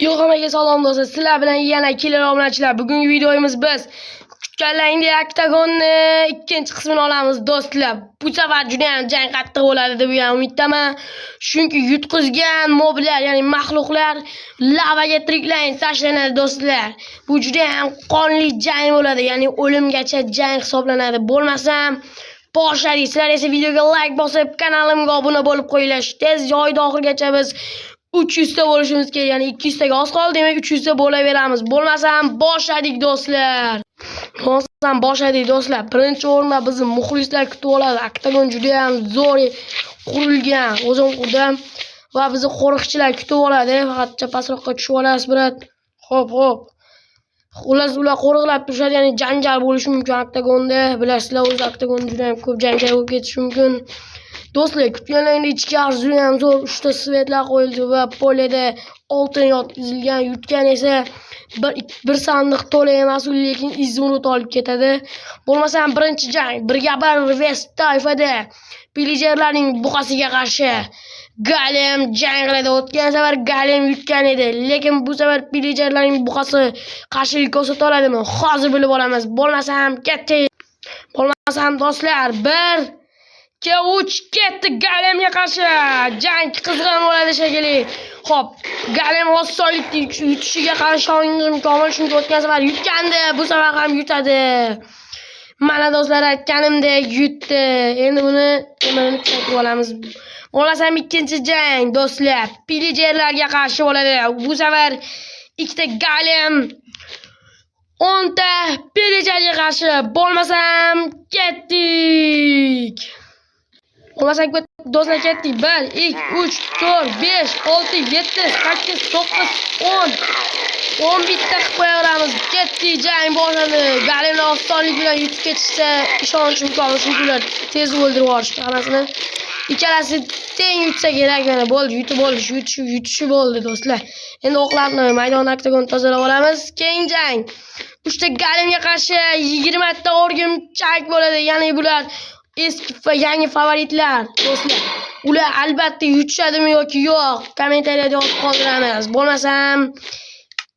Yo'q, hammaga salom do'stlar. Sizlar bilan yana killer obunachilar. Bugungi videomiz biz kutganlaringdek Octagon'ni ikkinchi qismini olamiz do'stlar. Bu safar juda ham jang qattiq bo'ladi deb umiddaman. Chunki yutqizgan moblar, ya'ni maxluqlar lavaga tiriklayin tashlanadi do'stlar. Bu juda ham qonli jang bo'ladi, ya'ni o'limgacha jang hisoblanadi. Bo'lmasam boshladik. Sizlar esa videoga like bosib, kanalimga obuna bo'lib qo'yinglar. Tez joyda oxirigacha biz 300 ta bo'lishimiz kerak, ya'ni 200 taga oz qoldi, demak 300 ta bo'laveramiz. Bo'lmasam boshladik do'stlar. Birinchi o'rinda bizni muxlislar kutib oladi. Octagon juda ham zo'r qurilgan, o'zim qurdim va bizni qo'riqchilar kutib oladi. Faqat pastroqqa tushib olasiz, brat. Xo'p. Xullas ular qo'riqlab turishadi, ya'ni janjal bo'lishi mumkin Octagonda. Bilasizlar, o'zi Octagon juda ham ko'p janjal bo'lib ketishi mumkin. Do'stlar, kutganlaringdek ichki juda ham zo'r 3 ta svetlar qo'yildi va polida oltin yotqizilgan. Yutgan esa bir sandiq to'la emas, lekin izimrut olib ketadi. Bo'lmasam birinchi jang 1-1 West toifada pillagerlarning buqasiga qarshi Golem jang qiladi. O'tgan safar Golem yutgan edi, lekin bu safar pillagerlarning buqasi qarshilik ko'rsata oladimi? Hozir bilib olamiz. Bo'lmasam do'stlar 1-2-3 ketdi Golemga qarshi. Jang qizg'in bo'ladi shekilli. Xo'p, Golem osonlikda yutishiga qarshi ishonchim komil, chunki o'tgan safar yutgandi, bu safar ham yutadi. Mana do'stlar, aytganimdek yutdi. Endi buni kuchaytirib olamiz. Bo'lmasam ikkinchi jang do'stlar pillagerlarga qarshi bo'ladi. Bu safar ikkita Golem 10 ta pillagerga qarshi. Bo'lmasam ketdik. Do'stlar ketdik. 1 2 3 4 5 6 7 8 9 10 11 ta qilib qo'yamiz. Ketdik, jang boshlandi. Golemlar osonlik bilan yutib ketishsa ishonchim komil, chunki ular tez o'ldirib yuborishdi hammasini. Ikkalasi teng yutsa kerak, mana bo'ldi, yutib oldi, yutishi bo'ldi do'stlar. Endi o'qlarni maydon Octagon tozalab olamiz. Keyingi jang 3 ta Golemga qarshi 20 ta o'rgimchak bo'ladi. Ya'ni bular eski va yangi favoritlar do'stlar. Ular albatta yutishadimi yoki yo'q, kommentariyada yozib qoldiramiz. Bo'lmasam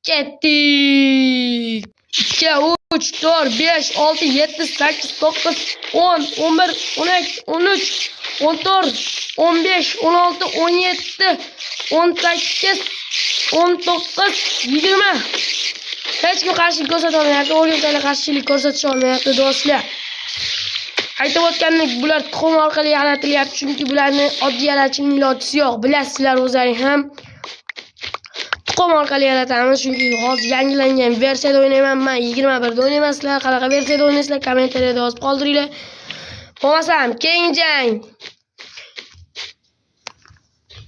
ketdik. 2 3 4 5 6 7 8 9 10 11 12 13 14 15 16 17 18 19 20. Hech kim qarshilik ko'rsata olmayapti. O'rgimchaklar qarshilik ko'rsatisha olmayapti do'stlar. Aytib o'tgandek, bular tuxum orqali yaratilyapti, chunki bularni oddiy yaratishning ilojisi yo'q. Bilasizlar o'zlaring ham. Tuxum orqali yaratamiz, chunki hozir yangilangan versiyada o'ynayman. Men 21 da o'ynayman. Sizlar qanaqa versiyada o'ynaysizlar, kommentariyada yozib qoldiringlar. Bo'lmasam keyingi jang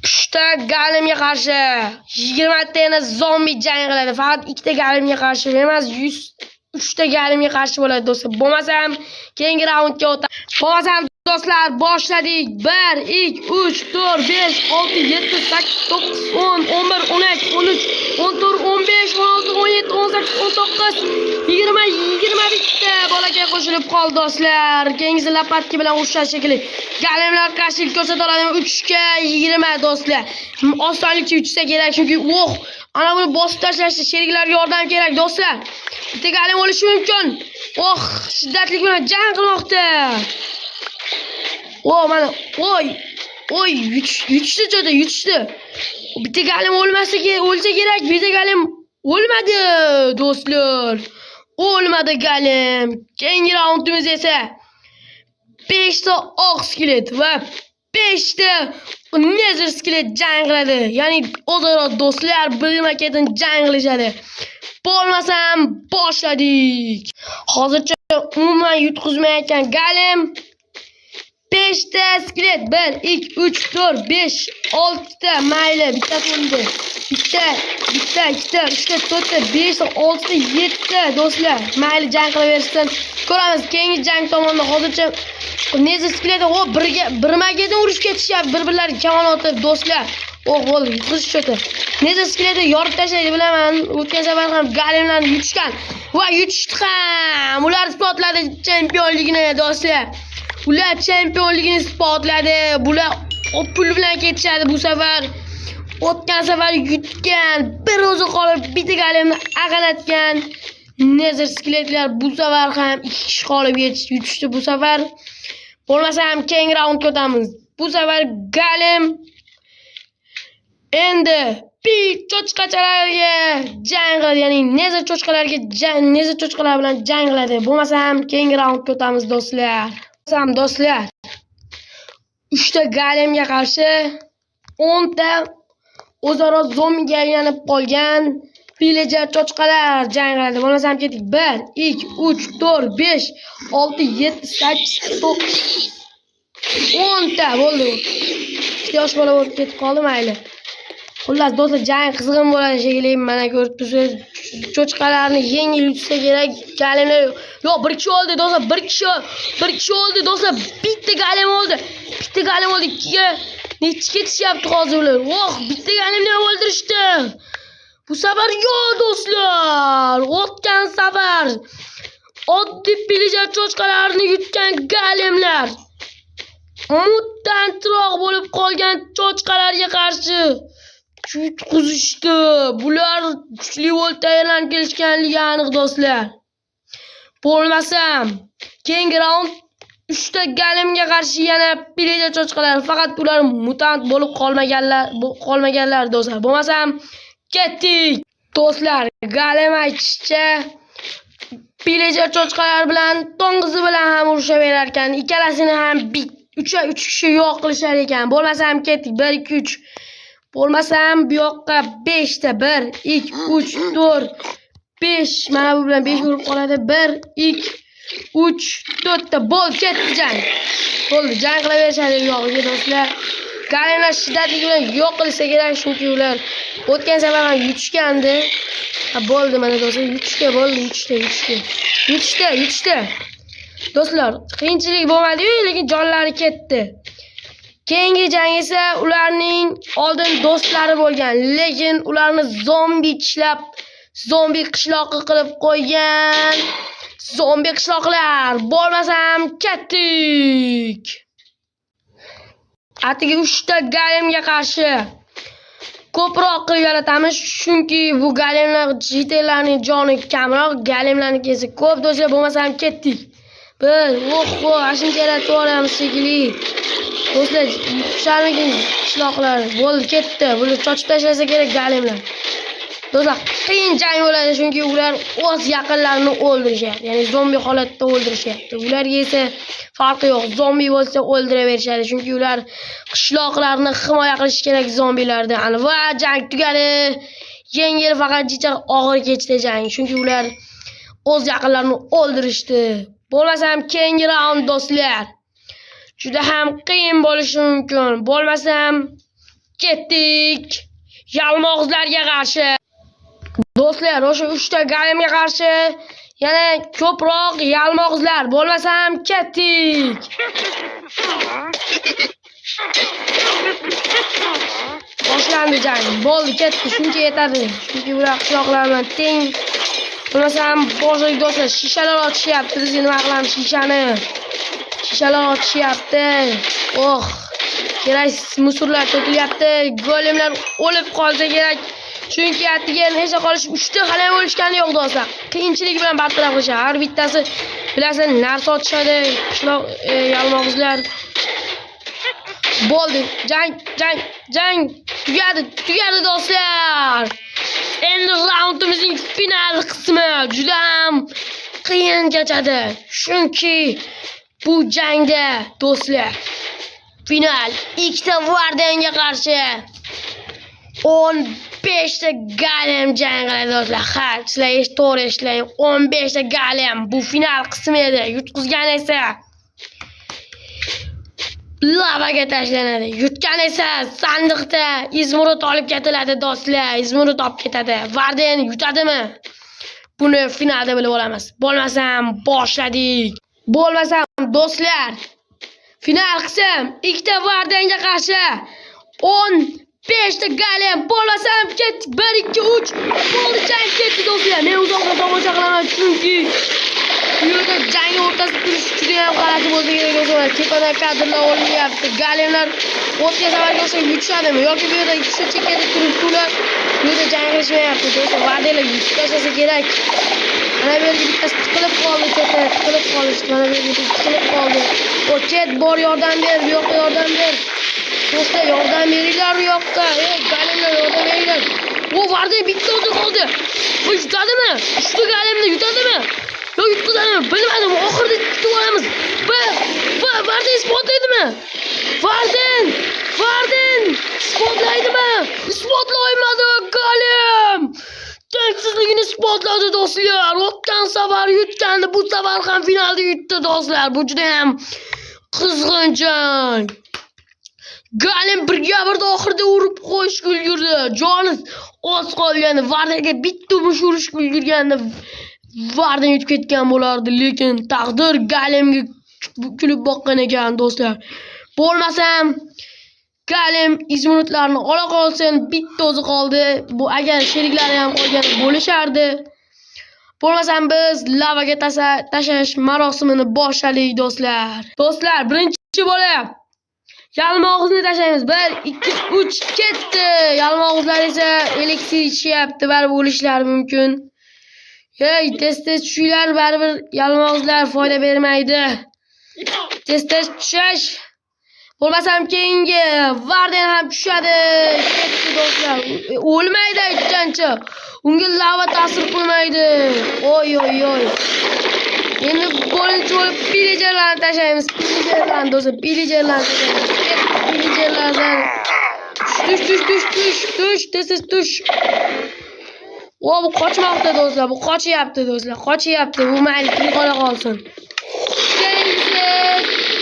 3 ta Golemga qarshi 20 ta yana zombi jang qiladi. Faqat 2 ta Golemga qarshi emas, 3 ta Golemga qarshi bo'ladi do'stlar. Bo'lmasam keyingi raundga o'tamiz. Bo'lmasam do'stlar boshladik. 1 2 3 4 5 6 7 8 9 10 11 12 13 14 15 16 17 18 19 20 21 ta bolakay qo'shilib qoldi do'stlar. Keyingisi lapatki bilan urishash shekilli. Golemlar qarshilik ko'rsata oladimi? 3 ga 20 do'stlar. Osonlikcha yutsa kerak, chunki ana buni bosib tashlashda sheriklarga yordam kerak do'stlar. Bitta Golem o'lishi mumkin. Shiddatli bilan jang qilmoqda. Mana yutishdi. Bitta Golem o'lsa kerak. Bitta Golem o'lmadi do'stlar. O'lmadi Golem. Keyingi raundimiz esa 5 ta oq skelet va 5 ta nether skelet jang qiladi. Ya'ni o'zaro do'stlar birma-ketin jang qilishadi. Bo'lmasam boshladik. Hozircha umuman yutqizmayotgan Golem 5 ta skelet 1 2 3 4 5 6 ta mayli, bittasi o'ldi. Bitta 2 ta 3 ta 4 ta 5 ta 6 ta 7 ta do'stlar. Mayli, jang qilaverishdan ko'ramiz. Keyingi jang tomonda hozircha nether skelet birma-ketin urush ketishyapti, bir-birlariga kamon otib do'stlar. Bo'ldi, yutqizishdi. Nether skeletni yorib tashlaydi, bilaman. O'tgan safar ham Golemlarni yutishgan va yutishdi ham. Ular isbotladi chempionligini do'stlar. Ular chempionligini isbotladi. Bular pul bilan ketishadi bu safar. O'tgan safar yutgan, bir o'zi qolib bitta galemni ag'anatgan Nezar skeletlar bu safar ham 2 kishi qolib yutishdi bu safar. Bo'lmasa ham keyingi raundga o'tamiz. Bu safar galem endi cho'chqachalarga jang qiladi, ya'ni Nezar cho'chqalar bilan jang qiladi. Bo'lmasa ham keyingi raundga o'tamiz do'stlar. Do'stlar 3 ta galemga qarshi 10 ta o'zaro zombiga aylanib qolgan villager cho'chqalar jang qiladi. Bo'lmasa ham ketdik. 1 2 3 4 5 6 7 8 9 10 ta bo'ldi. Ikkita yosh bola bo'lib ketib qoldi, mayli. Xullas do'stlar, jang qizg'in bo'ladi shekilli. Mana ko'rib tursiz, cho'chqalarni yengil yutsa kerak. Galemlar yo'q, bir kishi oldi do'stlar, bir kishi oldi do'stlar. Bitta galem oldi. Ikkiga nechi ketishyapti hozir ular. Bitta galemni ham o'ldirishdi. Bu safar yo'q do'stlar. O'tgan safar oddiy villager cho'chqalarni yutgan galemlar mutantroq bo'lib qolgan cho'chqalarga qarshi yutqizishdi. Bular kuchli voltaylardan kelishganligi aniq do'stlar. Bo'lmasam keyingi raund 3 ta galemga qarshi yana villager cho'chqalar, faqat ular mutant bo'lib qolmaganlar do'stlar. Bo'lmasam ketdik. Do'stlar, galem aytishicha villager cho'chqalar bilan to'ng'izi bilan ham urushaverar ekan. Ikkalasini ham 3 kishi yo'q qilishar ekan. Bo'lmasam ketdik. 1 2 3. Bo'lmasam bu yoqqa 5 ta 1 2 3 4 5. Mana bu bilan 5 bo'lib qoladi. 1 2 3 4 ta bo'l ketdi jang. Bo'ldi, jang qilaverishadi yo'g'iga do'stlar. Galemlar shiddatli bilan yo'q qilsa kerak, chunki ular o'tgan safar ham yutishgandi. Bo'ldi mana do'stlar, yutishga bo'ldi, yutishdi. Do'stlar, qiyinchilik bo'lmadi-yu, lekin jonlari ketdi. Keyingi jang esa ularning oldin do'stlari bo'lgan, lekin ularni zombi tishlab, zombi qishloqi qilib qo'ygan. Zombi qishloqlar. Bo'lmasam ketdik. Atigi 3 ta galemga qarshi ko'proq qilib yaratamiz, chunki bu galemlar jitellarning joni kamroq, galemlarning esa ko'p do'stlar. Bo'lmasam ketdik. Ashuncha yaratib olamiz shekilli. Do'stlar, sharmikin qishloqlar bo'ldi, ketdi. Buni chochib tashlasa kerak galemlar. Do'stlar, qiyin jang bo'ladi, chunki ular o'z yaqinlarini o'ldirishyapti, ya'ni zombi holatda o'ldirishyapti. Ularga esa farqi yo'q. Zombi bo'lsa o'ldiraverishadi, chunki ular qishloqlarni himoya qilish kerak zombilardan. Va jang tugadi. Yengil, faqat jicha og'ir kechdi jang, chunki ular o'z yaqinlarini o'ldirishdi. Bo'lmasam keyingi raund do'stlar juda ham qiyin bo'lishi mumkin. Bo'lmasam ketdik. Yalmog'izlarga qarshi. Do'stlar, o'sha 3 ta galemga qarshi yana ko'proq yalmog'izlar. Bo'lmasam ketdik. Boshlandi jang. Bo'ldi, ketdi. Shuncha yetadi. Chunki ular qishloqlar bilan teng. Bo'lmasam boshqa do'stlar shishalar otishyapti. Biz nima qilamiz shishani? Shishalar otishyapti. Kerak musorlar to'kilyapti. Golemlar o'lib qolsa kerak. Chunki atiga hech qolish 3 ta hali o'lishgani yo'q do'stlar. Qiyinchilik bilan bartaraf qilishadi. Har bittasi bilasizlar narsa otishadi. Qishloq yalmog'izlar. Bo'ldi. Jang tugadi do'stlar. Endi raundimizning final qismi juda ham qiyin kechadi. Chunki bu jangda do'stlar final 2 ta Vardanga qarshi 15 ta galem jang qiladi do'stlar. Sizlar to'g'ri eshitlang. 15 ta galem bu final qismi edi. Yutqizgan esa lavaga tashlanadi. Yutgan esa sandiqda izmurod olib ketiladi do'stlar. Izmurod olib ketadi. Varden yutadimi? Buni finalda bilib olamiz. Bo'lmasam boshladik. Bo'lmasam do'stlar final qism 2 ta Vardanga qarshi 5 ta golem. Bo'lmasam ketdik. 1 2 3. Bo'ldi, jang ketdi do'stlar. Men uzoqdan tomosha qilaman chunki bu yerda jang o'rtasida turish juda ham g'alati bo'lsa kerak do'stlar. Tepadan kadrlar olinyapti. Golemlar o'tga safarga o'xshab yutishadimi yoki bu yerda shu chekkada turib ular bu yerda jang qilishmayapti do'stlar. Va'dalar yutib tashlasa kerak. Mana bu yerga bittasi tiqilib qoldi, tiqilib qolishdi. Mana bu yerga tiqilib qoldi. Ket, bor yordam ber, bu yoqqa yordam ber. Do'stlar, yordam beringlar bu yoqqa. Golemlar yordam beringlar. O vardı bitti oldu qoldi. Bu yutadimi? Ushbu golemni yutadimi? Yo yutqazadimi? Bilmadim. Oxirida yutib olamiz. Vardı spotlaydimi? Vardin! Spotlaydimi? Spotlaymadı golem. Tengsizligini spotladi do'stlar. O'tgan safar yutgandi, bu safar ham finalda yutdi do'stlar. Bu juda ham qizg'in jang. Golem birga birda oxirida urib qo'yishga ulgurdi. Joni oz qolgandi. Vardaga bitta mush urishga ulgurganda Vardan yutib ketgan bo'lardi, lekin taqdir golemga kulib boqqan ekan do'stlar. Bo'lmasam golem izminutlarni ola qolsin, bitta o'zi qoldi. Bu agar sheriklari ham qolganda bo'lishardi. Bo'lmasam biz lavaga tashlash marosimini boshladik do'stlar. Do'stlar, birinchi bo'lib yalmog'izni tashlaymiz. 1 2 3 ketdi. Yalmog'izlar esa elektr ichyapti, baribir o'lishlari mumkin. Hey, tez tushinglar, baribir yalmog'izlar foyda bermaydi. Tez tushash. Bo'lmasam keyingi Varden ham tushadi. Ketdi do'stlar. O'lmaydi aytgancha. Unga lava ta'sir qilmaydi. Oy. Endi bo'linchi bo'lib pillagerlarni tashlaymiz. Pillagerlarni do'stlar, pillagerlarni tashlaymiz. Pillagerlardan tush. O bu qochmoqda do'stlar, bu qochyapti do'stlar, qochyapti. Bu mayli, tirik qola qolsin. Keyingi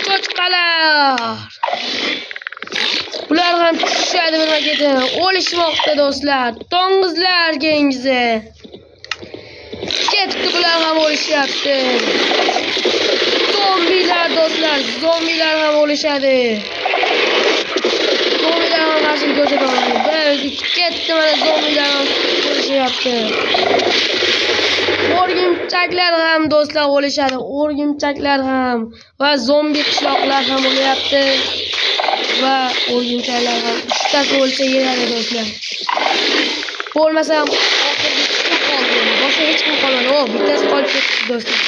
cho'chqalar. Bular ham tushadi birma-ketin. O'lishmoqda do'stlar. To'ng'izlar keyingisi. Ketdi, bular ham o'lishyapti. Zombilar do'stlar, zombilar ham o'lishadi. Zombilar ham qarshini ko'rsataman. Ketdi, mana zombilar ham o'lishyapti. O'rgimchaklar ham do'stlar o'lishadi. O'rgimchaklar ham va zombi qishloqlar ham o'lyapti. Va o'rgimchaklar ham uchtasi o'lsa yeradi do'stlar. Bo'lmasam boshqa hech kim qolmadi. O, bittasi qolib ketdi do'stlar.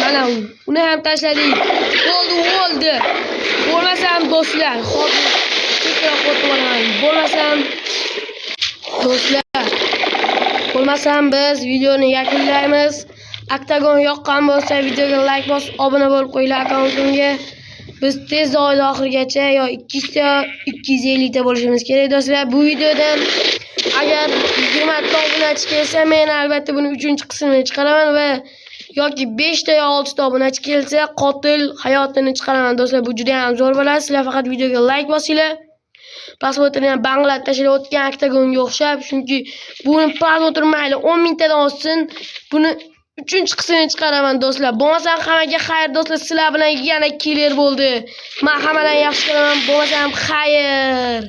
Mana uni ham tashladik. Bo'ldi. Bo'lmasam do'stlar, hozir chekroq o'tib olaman. Bo'lmasam biz videoni yakunlaymiz. Octagon yoqqan bo'lsa videoga like bosib, obuna bo'lib qo'yinglar akkauntimga. Biz tez oyda oxirigacha yo 200 ta 250 ta bo'lishimiz kerak do'stlar. Bu videodan agar 20 ta obunachi kelsa, men albatta buni 3-qismini chiqaraman va yoki 5 ta yo 6 ta obunachi kelsa, qotil hayotini chiqaraman do'stlar. Bu juda ham zo'r bo'ladi. Sizlar faqat videoga like bosinglar. Pasportini ham banglat tashlab o'tgan Octagonga o'xshab, chunki buni pasport mayli 10 mingtadan oshsin, buni 3-qismini chiqaraman do'stlar. Bo'lmasam hammaga xayr do'stlar, sizlar bilan yana killer bo'ldi. Men hammadan yaxshi ko'raman. Bo'lmasam xayr.